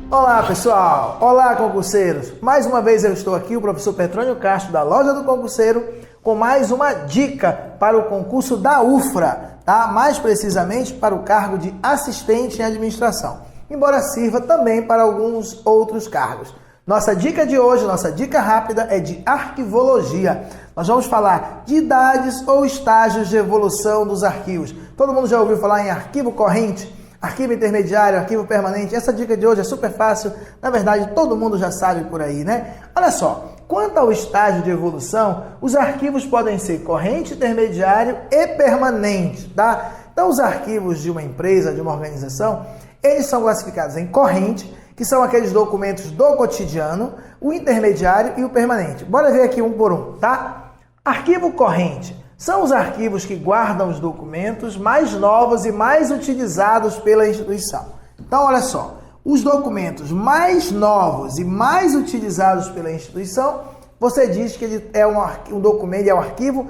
Olá pessoal, olá concurseiros, mais uma vez eu estou aqui, o professor Petrônio Castro da Loja do Concurseiro, com mais uma dica para o concurso da UFRA, tá? Mais precisamente para o cargo de assistente em administração, embora sirva também para alguns outros cargos. Nossa dica de hoje, nossa dica rápida é de arquivologia. Nós vamos falar de idades ou estágios de evolução dos arquivos. Todo mundo já ouviu falar em arquivo corrente? Arquivo intermediário, arquivo permanente. Essa dica de hoje é super fácil. Na verdade, todo mundo já sabe por aí, né? Olha só, quanto ao estágio de evolução, os arquivos podem ser corrente, intermediário e permanente, tá? Então, os arquivos de uma empresa, de uma organização, eles são classificados em corrente, que são aqueles documentos do cotidiano, o intermediário e o permanente. Bora ver aqui um por um, tá? Arquivo corrente são os arquivos que guardam os documentos mais novos e mais utilizados pela instituição. Então, olha só, os documentos mais novos e mais utilizados pela instituição, você diz que ele é um documento, é um arquivo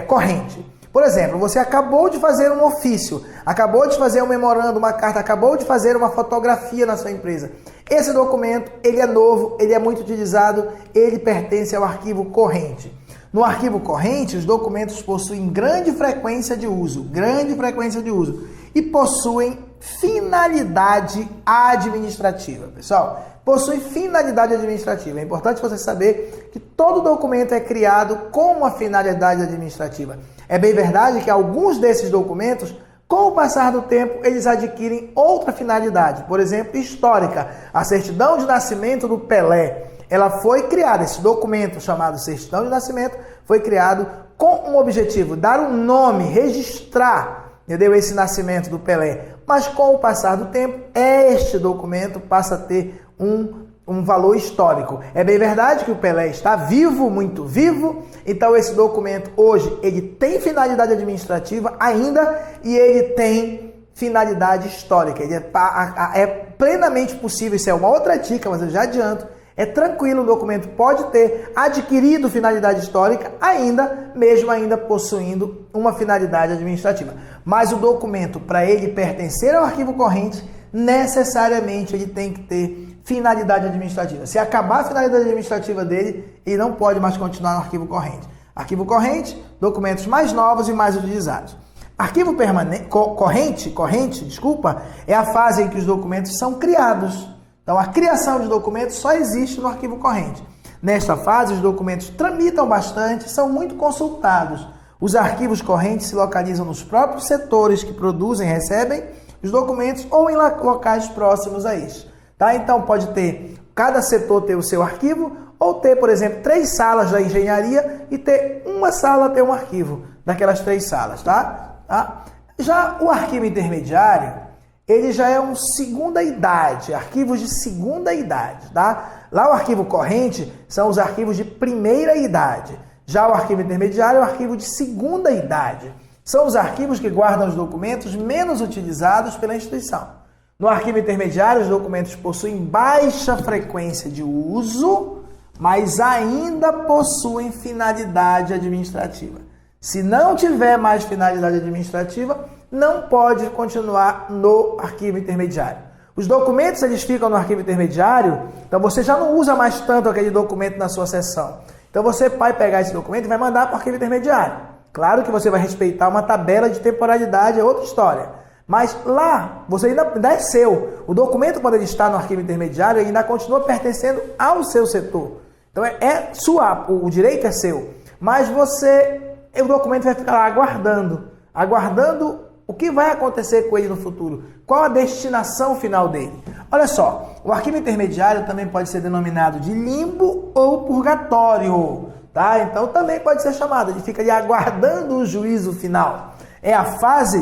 corrente. Por exemplo, você acabou de fazer um ofício, acabou de fazer um memorando, uma carta, acabou de fazer uma fotografia na sua empresa. Esse documento, ele é novo, ele é muito utilizado, ele pertence ao arquivo corrente. No arquivo corrente, os documentos possuem grande frequência de uso e possuem finalidade administrativa. Pessoal, possui finalidade administrativa. É importante você saber que todo documento é criado com uma finalidade administrativa. É bem verdade que alguns desses documentos, com o passar do tempo, eles adquirem outra finalidade. Por exemplo, histórica. A certidão de nascimento do Pelé. Ela foi criada, esse documento chamado certidão de nascimento, foi criado com um objetivo, dar um nome, registrar, entendeu? Esse nascimento do Pelé. Mas com o passar do tempo, este documento passa a ter um valor histórico. É bem verdade que o Pelé está vivo, muito vivo, então esse documento hoje, ele tem finalidade administrativa ainda e ele tem finalidade histórica. Ele é plenamente possível, isso é uma outra dica, mas eu já adianto, é tranquilo, o documento pode ter adquirido finalidade histórica mesmo ainda possuindo uma finalidade administrativa. Mas o documento, para ele pertencer ao arquivo corrente, necessariamente ele tem que ter finalidade administrativa. Se acabar a finalidade administrativa dele, ele não pode mais continuar no arquivo corrente. Arquivo corrente, documentos mais novos e mais utilizados. Arquivo permanente, corrente, é a fase em que os documentos são criados. Então, a criação de documentos só existe no arquivo corrente. Nesta fase, os documentos tramitam bastante, são muito consultados. Os arquivos correntes se localizam nos próprios setores que produzem e recebem os documentos ou em locais próximos a isso. Tá? Então, pode ter, cada setor ter o seu arquivo, ou ter, por exemplo, 3 salas da engenharia e ter uma sala ter um arquivo daquelas 3 salas. Tá? Já o arquivo intermediário, ele já é segunda idade, arquivos de segunda idade, tá? Lá o arquivo corrente são os arquivos de primeira idade. Já o arquivo intermediário é o arquivo de segunda idade. São os arquivos que guardam os documentos menos utilizados pela instituição. No arquivo intermediário, os documentos possuem baixa frequência de uso, mas ainda possuem finalidade administrativa. Se não tiver mais finalidade administrativa, não pode continuar no arquivo intermediário. Os documentos, eles ficam no arquivo intermediário, então você já não usa mais tanto aquele documento na sua sessão. Então você vai pegar esse documento e vai mandar para o arquivo intermediário. Claro que você vai respeitar uma tabela de temporalidade, é outra história. Mas lá, você ainda é seu. O documento, quando ele está no arquivo intermediário, ele ainda continua pertencendo ao seu setor. Então o direito é seu. Mas o documento vai ficar lá aguardando o que vai acontecer com ele no futuro? Qual a destinação final dele? Olha só, o arquivo intermediário também pode ser denominado de limbo ou purgatório, tá? Então também pode ser chamado, ele fica ali aguardando o juízo final. É a fase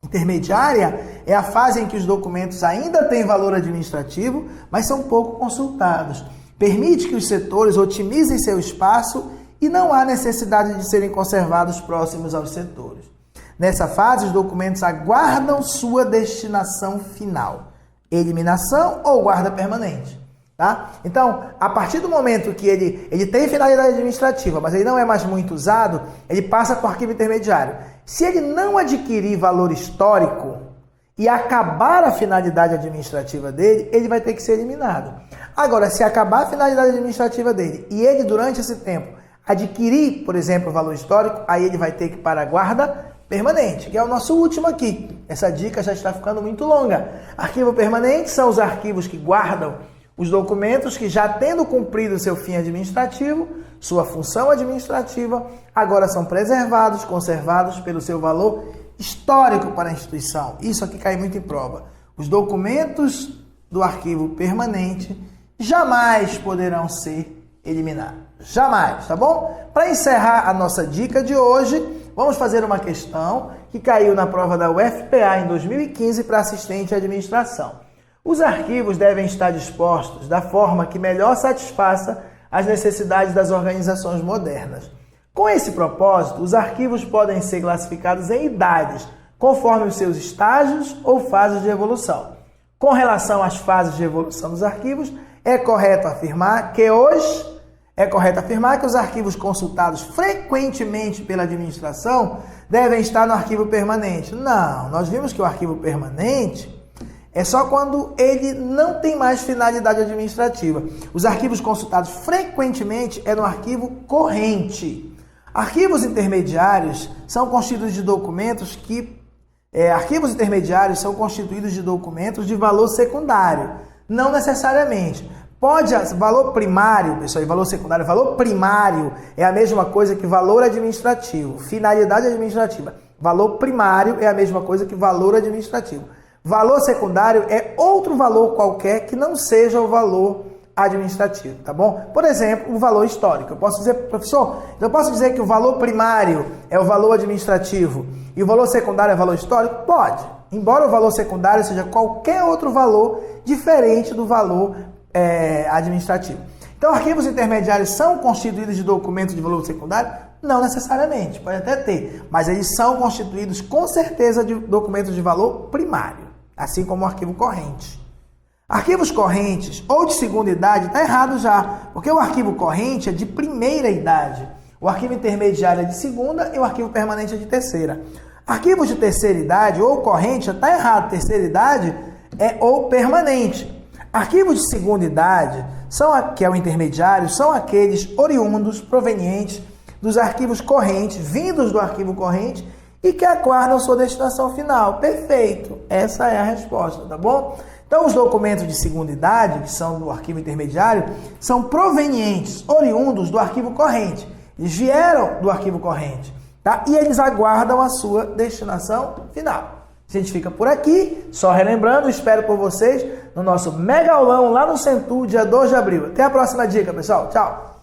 intermediária, é a fase em que os documentos ainda têm valor administrativo, mas são pouco consultados. Permite que os setores otimizem seu espaço e não há necessidade de serem conservados próximos aos setores. Nessa fase, os documentos aguardam sua destinação final, eliminação ou guarda permanente. Tá? Então, a partir do momento que ele tem finalidade administrativa, mas ele não é mais muito usado, ele passa para o arquivo intermediário. Se ele não adquirir valor histórico, e acabar a finalidade administrativa dele, ele vai ter que ser eliminado. Agora, se acabar a finalidade administrativa dele e ele, durante esse tempo, adquirir, por exemplo, o valor histórico, aí ele vai ter que ir para a guarda permanente, que é o nosso último aqui. Essa dica já está ficando muito longa. Arquivo permanente são os arquivos que guardam os documentos que, já tendo cumprido seu fim administrativo, sua função administrativa, agora são preservados, conservados pelo seu valor histórico para a instituição. Isso aqui cai muito em prova. Os documentos do arquivo permanente jamais poderão ser eliminados. Jamais, tá bom? Para encerrar a nossa dica de hoje, vamos fazer uma questão que caiu na prova da UFPA em 2015 para assistente de administração. Os arquivos devem estar dispostos da forma que melhor satisfaça as necessidades das organizações modernas. Com esse propósito, os arquivos podem ser classificados em idades, conforme os seus estágios ou fases de evolução. Com relação às fases de evolução dos arquivos, é correto afirmar que os arquivos consultados frequentemente pela administração devem estar no arquivo permanente. Não, nós vimos que o arquivo permanente é só quando ele não tem mais finalidade administrativa. Os arquivos consultados frequentemente é no arquivo corrente. Arquivos intermediários são constituídos de documentos de valor secundário. Não necessariamente. Valor primário, pessoal, e valor secundário. Valor primário é a mesma coisa que valor administrativo. Finalidade administrativa. Valor primário é a mesma coisa que valor administrativo. Valor secundário é outro valor qualquer que não seja o valor administrativo, tá bom? Por exemplo, o valor histórico. Eu posso dizer, professor, eu posso dizer que o valor primário é o valor administrativo e o valor secundário é o valor histórico? Pode. Embora o valor secundário seja qualquer outro valor diferente do valor administrativo. Então, arquivos intermediários são constituídos de documentos de valor secundário? Não necessariamente, pode até ter, mas eles são constituídos com certeza de documentos de valor primário, assim como o arquivo corrente. Arquivos correntes ou de segunda idade está errado já, porque o arquivo corrente é de primeira idade, o arquivo intermediário é de segunda e o arquivo permanente é de terceira. Arquivos de terceira idade ou corrente está errado, terceira idade é ou permanente. Arquivos de segunda idade, que é o intermediário, são aqueles oriundos, provenientes dos arquivos correntes, vindos do arquivo corrente e que aguardam sua destinação final. Perfeito, essa é a resposta, tá bom? Então, os documentos de segunda idade, que são do arquivo intermediário, são provenientes, oriundos do arquivo corrente. Eles vieram do arquivo corrente, tá? E eles aguardam a sua destinação final. A gente fica por aqui, só relembrando, espero por vocês no nosso mega aulão lá no Centur, dia 2 de abril. Até a próxima dica, pessoal. Tchau!